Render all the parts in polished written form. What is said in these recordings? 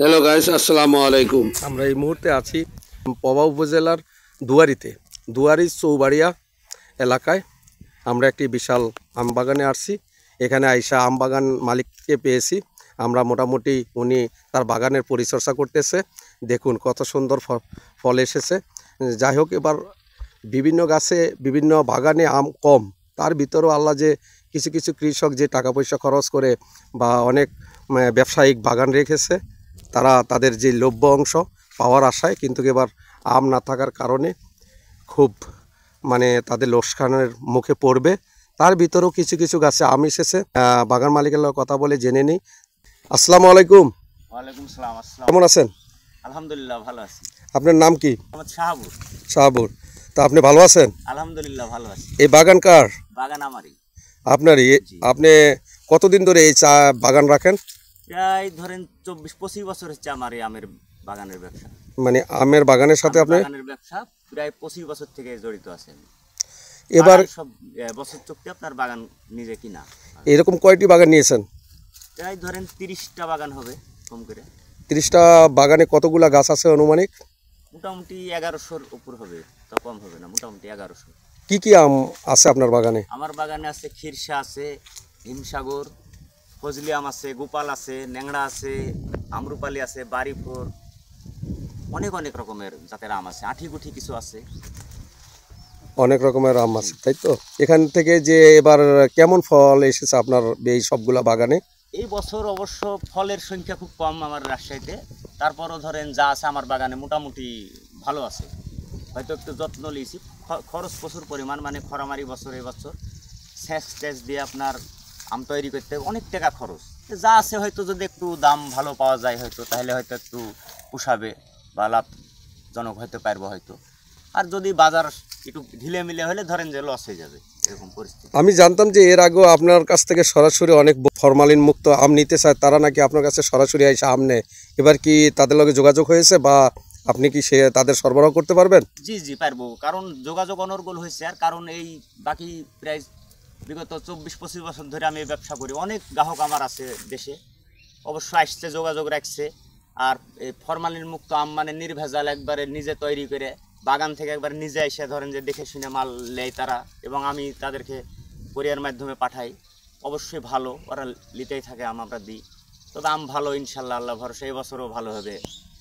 Hello guys, আসসালামু আলাইকুম। আমরা এই মুহূর্তে আছি পবা উপজেলার দুয়ারিতে, দুয়ারি চৌবাড়িয়া এলাকায়। আমরা একটি বিশাল আম বাগানে আসছি। এখানে আইসা আম বাগান মালিককে পেয়েছি আমরা। মোটামুটি উনি তার বাগানের পরিচর্যা করতেছে। দেখুন কত সুন্দর ফল এসেছে। যাই হোক, এবার বিভিন্ন গাছে বিভিন্ন বাগানে আম কম, তার ভিতরেও আল্লাহ যে কিছু কিছু কৃষক যে টাকা পয়সা খরচ করে বা অনেক ব্যবসায়িক বাগান রেখেছে, তারা তাদের যে লভ্য অংশ পাওয়ার আশায়, কিন্তু এবার আম না থাকার কারণে খুব তাদের লোকসানের মুখে পড়বে। তার ভিতরেও কিছু কিছু গাছে আম এসেছে। বাগান মালিকের লগে কথা বলে জেনে নিই। আসসালামু আলাইকুম। ওয়ালাইকুম সালাম। আসসালাম। কেমন আছেন? আলহামদুলিল্লাহ ভালো আছি। আপনার নাম কি? মোহাম্মদ শাহাবুর। শাহাবুর। তা আপনি ভালো আছেন? আলহামদুলিল্লাহ ভালো আছি। এই বাগান কার? বাগান আমারই। আপনারই? জি। আপনি কতদিন ধরে এই চা বাগান রাখেন? প্রায় ধরেন 24-25 বছর হচ্ছে আমার এই আমের বাগানের ব্যবসা। আমের বাগানের সাথে আপনি বাগানের ব্যবসা প্রায় 25 বছর থেকে জড়িত আছেন। এবার সব বছর চুক্তি আপনার বাগান নিজে কিনা। এরকম কয়টি বাগান নিয়েছেন? প্রায় ধরেন 30টা বাগান হবে কম করে। 30টা বাগানে কতগুলা গাছ আছে অনুমানিক? মোটামুটি 1100-র উপর হবে, তা কম হবে না, মোটামুটি 1100। কি কি আম আছে আপনার বাগানে? আমার বাগানে আছে খিরসা আছে, হিমসাগর, ফজলি আম আছে, গোপাল আছে, ন্যাংড়া আছে, আমরুপালি আছে, বাড়িফোর, অনেক অনেক রকমের জাতের আম আছে, আঁঠিগুঠি কিছু আছে। অনেক রকমের আম আছে, তাই তো? এখান থেকে যে এবার কেমন ফল এসেছে আপনার এই সবগুলা বাগানে? এই বছর অবশ্য ফলের সংখ্যা খুব কম আমার রাজশাহীতে, তারপরও ধরেন যা আছে আমার বাগানে মোটামুটি ভালো আছে। হয়তো একটু যত্ন নিয়েছি, খরচ প্রচুর পরিমাণ, খরামারি বছর এই বছর সেচ টেচ দিয়ে আপনার আম তৈরি করতে অনেক টাকা খরচ। যা আছে হয়তো যদি একটু দাম ভালো পাওয়া যায় হয়তো, তাহলে হয়তো একটু পোষাবে বা লাভজনক হতে পারবো হয়তো। আর যদি বাজার একটু ঢিলে মিলে হলে ধরেন যে লস হয়ে যাবে, এরকম পরিস্থিতি। আমি জানতাম যে এর আগেও আপনার কাছ থেকে সরাসরি অনেক ফরমালিন মুক্ত আম নিতে চায়, তারা নাকি আপনার কাছে সরাসরি এসে আম নেয়। এবার কি তাদের লগে যোগাযোগ হয়েছে বা আপনি কি তাদের সরবরাহ করতে পারবেন? জি জি পারবো, কারণ যোগাযোগ অনর্গল হয়েছে। আর কারণ এই বাকি প্রায় বিগত 24-25 বছর ধরে আমি এই ব্যবসা করি, অনেক গ্রাহক আমার আছে দেশে, অবশ্য আসছে, যোগাযোগ রাখছে। আর এই ফরমালিন মুক্ত আম নির্ভেজাল, একবারে নিজে তৈরি করে বাগান থেকে একবার নিজে এসে ধরেন যে দেখে শুনে মাল নেয় তারা, এবং আমি তাদেরকে কোরিয়ার মাধ্যমে পাঠাই। অবশ্যই ভালো, ওরা নিতেই থাকে আম, আমরা দিই। তবে আম ভালো, ইনশাল্লাহ, আল্লাহ ভরসা এই বছরও ভালো হবে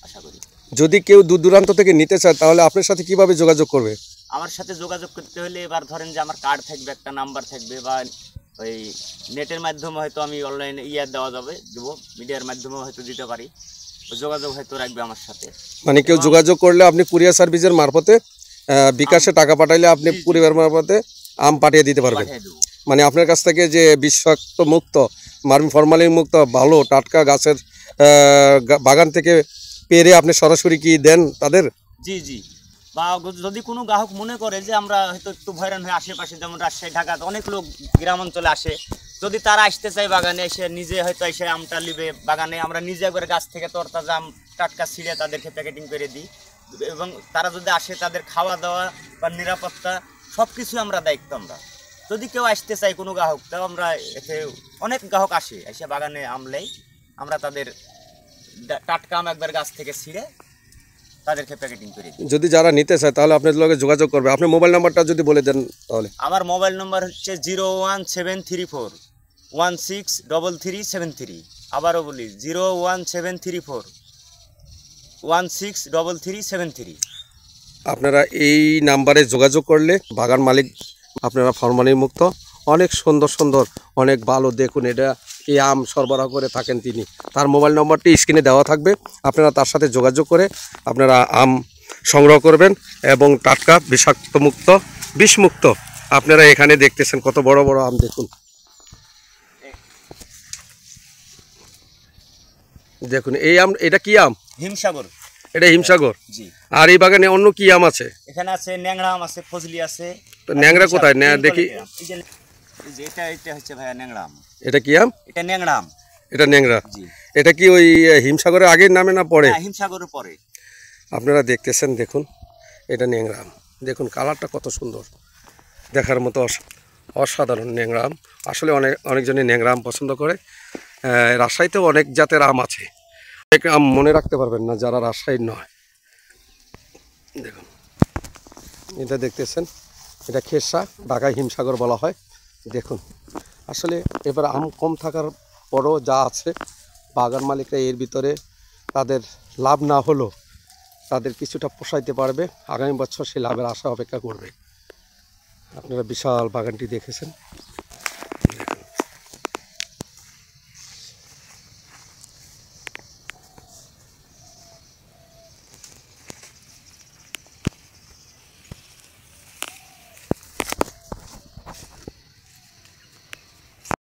আশা করি। যদি কেউ দূর দূরান্ত থেকে নিতে চায় তাহলে আপনার সাথে কিভাবে যোগাযোগ করবে? আমার সাথে যোগাযোগ করতে হলে এবার ধরেন যে আমার কার্ড থাকবে, একটা নাম্বার থাকবে, বা ওই নেটের মাধ্যমে হয়তো আমি অনলাইনে দেওয়া যাবে, দেবো, মিডিয়ার মাধ্যমেও হয়তো দিতে পারি। যোগাযোগ হয়তো রাখবে আমার সাথে। কেউ যোগাযোগ করলে আপনি কুরিয়ার সার্ভিসের মারফতে বিকাশে টাকা পাঠাইলে আপনি কুরিয়ার মারফতে আম পাঠিয়ে দিতে পারবেন। পাঠিয়ে দেবো। আপনার কাছ থেকে যে বিষাক্ত মুক্ত, ফরমালিন মুক্ত ভালো টাটকা গাছের বাগান থেকে পেরে আপনি সরাসরি কি দেন তাদের? জি জি। বা যদি কোনো গ্রাহক মনে করে যে আমরা হয়তো একটু ভয়রান হয়ে আশেপাশে, যেমন রাজশাহী, ঢাকাতে অনেক লোক গ্রাম অঞ্চলে আসে, যদি তারা আসতে চায় বাগানে এসে নিজে হয়তো এসে আমটা নিবে বাগানে, আমরা নিজে একবার গাছ থেকে তরতাজা আম টাটকা ছিঁড়ে তাদেরকে প্যাকেটিং করে দিই। এবং তারা যদি আসে তাদের খাওয়া দাওয়া বা নিরাপত্তা সব কিছু আমরা দায়িত্ব আমরা। যদি কেউ আসতে চায় কোনো গ্রাহক, তাও আমরা এতে অনেক গ্রাহক আসে, এসে বাগানে আম নেই, আমরা তাদের টাটকা আম একবার গাছ থেকে ছিঁড়ে তাদেরকে প্যাকেটিং করে দিই। যদি যারা নিতে চায় তাহলে আপনাদের লগে যোগাযোগ করবে। আপনি মোবাইল নাম্বারটা যদি বলে দেন তাহলে। আমার মোবাইল নম্বর হচ্ছে 01734163373। আবারও বলি 01734163373। আপনারা এই নাম্বারে যোগাযোগ করলে বাগান মালিক আপনারা ফরমালিন মুক্ত অনেক সুন্দর সুন্দর অনেক ভালো, দেখুন এটা এই আম সরবরাহ করে থাকেন তিনি। তার মোবাইল নম্বরটি স্ক্রিনে দেওয়া থাকবে, আপনারা তার সাথে যোগাযোগ করে আপনারা আম সংগ্রহ করবেন এবং টাটকা বিষাক্তমুক্ত বিষমুক্ত। আপনারা এখানে দেখতেছেন কত বড় বড় আম, দেখুন দেখুন এই আম। এটা কি আম? হিমসাগর। এটা হিমসাগর। জি। আর এই বাগানে অন্য কি আম আছে? এখানে আছে ন্যাংড়া আম আছে, ফজলি আছে। তো ন্যাংরা কোথায়? দেখি। এটা হচ্ছে ভাইয়া ন্যাংড়া আম। এটা কি আম? এটা ন্যাংড়া আম। এটা ন্যাংরা। জি। এটা কি ওই হিমসাগরের আগের নামে না পরে? হিমসাগরের পরে। আপনারা দেখতেছেন, দেখুন এটা ন্যাংরা আম। দেখুন কালারটা কত সুন্দর, দেখার মতো অসাধারণ ন্যাংরা আম। আসলে অনেকজনই ন্যাংরা আম পছন্দ করে। রাজশাহীতেও অনেক জাতের আম আছে। এক আম মনে রাখতে পারবেন না যারা রাজশাহীর নয়। দেখুন এটা দেখতেছেন, এটা খেরসা, ঢাকায় হিমসাগর বলা হয়। দেখুন আসলে এবার আম কম থাকার পরও যা আছে, বাগান মালিকরা এর ভিতরে তাদের লাভ না হলেও তাদের কিছুটা পোষাইতে পারবে। আগামী বছর সেই লাভের আশা অপেক্ষা করবে। আপনারা বিশাল বাগানটি দেখেছেন।